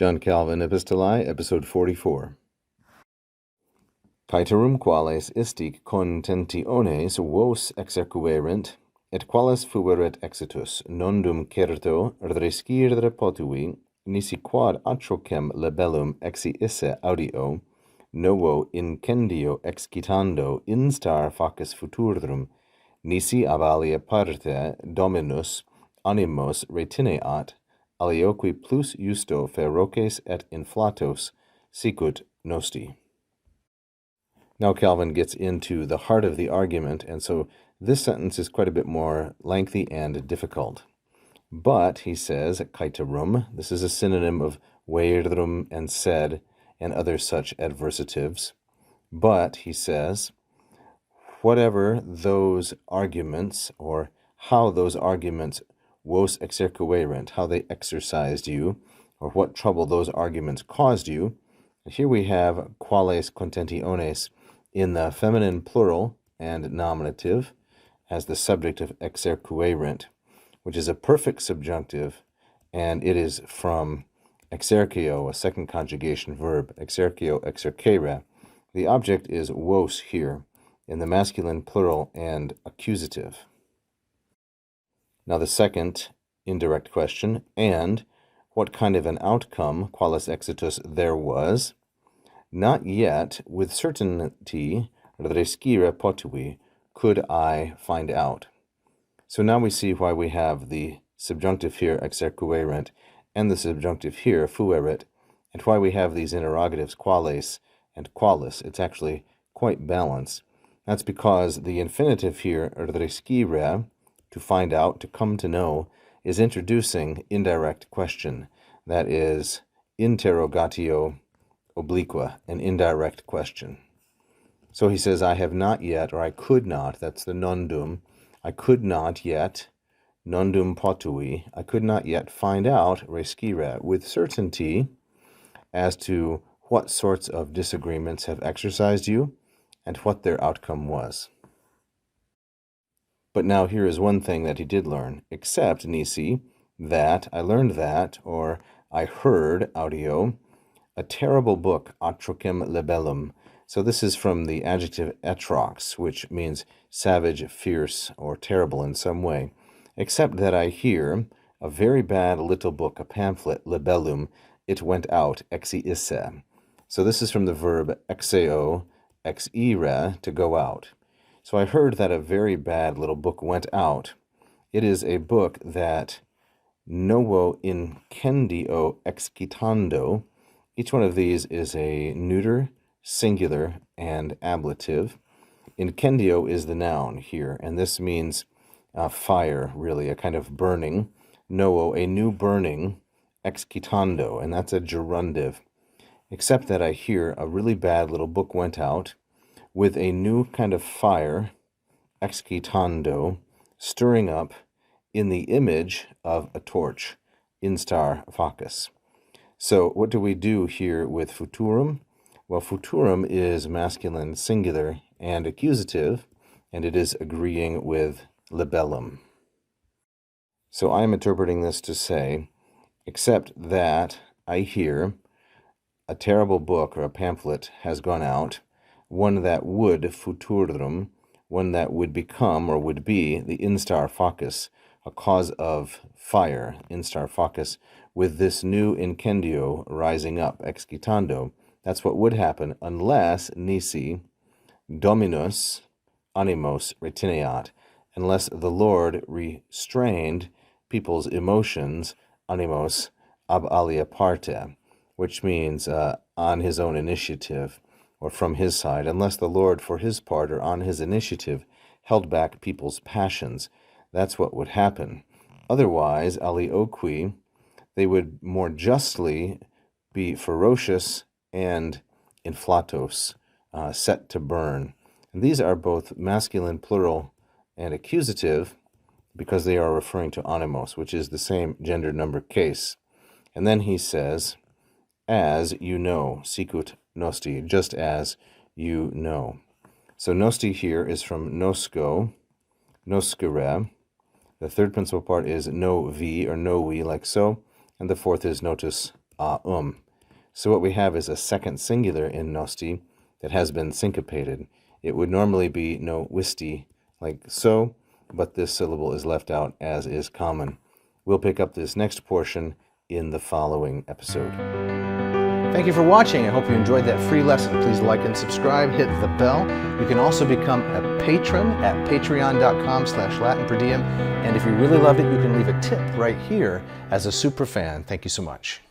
John Calvin, Epistolae, episode 44. Caeterum quales istic contentiones vos exercuerent, et quales fuveret exitus, nondum certo rescire potui, nisi quad atrocem libellum exi isse audio, novo incendio excitando instar facis futurum, nisi ab alia parte dominus animos retineat, alioqui plus justo feroces et inflatos sicut nosti. Now Calvin gets into the heart of the argument, and so this sentence is quite a bit more lengthy and difficult. But, he says, caeterum, this is a synonym of verum and sed and other such adversatives. But, he says, whatever those arguments, or how those arguments vos exercuerent, how they exercised you, or what trouble those arguments caused you. Here we have quales contentiones in the feminine plural and nominative as the subject of exercuerent, which is a perfect subjunctive, and it is from exercio, a second conjugation verb, exercio, exercere. The object is vos here, in the masculine plural and accusative. Now the second indirect question, and what kind of an outcome, qualis exitus, there was, not yet with certainty, rescire potui, could I find out. So now we see why we have the subjunctive here, exercuerent, and the subjunctive here, fuerit, and why we have these interrogatives, quales and qualis. It's actually quite balanced. That's because the infinitive here, rescire, to find out, to come to know, is introducing indirect question. That is interrogatio obliqua, an indirect question. So he says, I have not yet, or I could not, that's the nondum, I could not yet, nondum potui, I could not yet find out, rescire, with certainty as to what sorts of disagreements have exercised you and what their outcome was. But now here is one thing that he did learn, except, nisi, that, I learned that, or I heard, audio, a terrible book, atrocem libellum. So this is from the adjective atrox, which means savage, fierce, or terrible in some way. Except that I hear a very bad little book, a pamphlet, libellum, it went out, exi isse. So this is from the verb exeo, exire, to go out. So I heard that a very bad little book went out. It is a book that novo incendio excitando. Each one of these is a neuter, singular, and ablative. Incendio is the noun here, and this means fire, really, a kind of burning. Novo, a new burning, excitando, and that's a gerundive. Except that I hear a really bad little book went out with a new kind of fire, excitando, stirring up in the image of a torch, instar facis. So what do we do here with futurum? Well, futurum is masculine singular and accusative, and it is agreeing with libellum. So I'm interpreting this to say, except that I hear a terrible book or a pamphlet has gone out, one that would, futurum, one that would become or would be the instar facis, a cause of fire, instar facis, with this new incendio rising up, excitando. That's what would happen unless nisi dominus animos retineat, unless the Lord restrained people's emotions, animos ab alia parte, which means on his own initiative, or from his side, unless the Lord, for his part, or on his initiative, held back people's passions. That's what would happen. Otherwise, alioqui, they would more justly be ferocious and inflatos, set to burn. And these are both masculine plural and accusative because they are referring to animos, which is the same gender number case. And then he says, as you know, sicut nosti, just as you know. So nosti here is from nosco, noscere. The third principal part is no vi, or no we, like so. And the fourth is notus So what we have is a second singular in nosti that has been syncopated. It would normally be no wisti, like so, but this syllable is left out as is common. We'll pick up this next portion in the following episode. Thank you for watching. I hope you enjoyed that free lesson. Please like and subscribe, hit the bell. You can also become a patron at patreon.com/LatinPerDiem. And if you really loved it, you can leave a tip right here as a super fan. Thank you so much.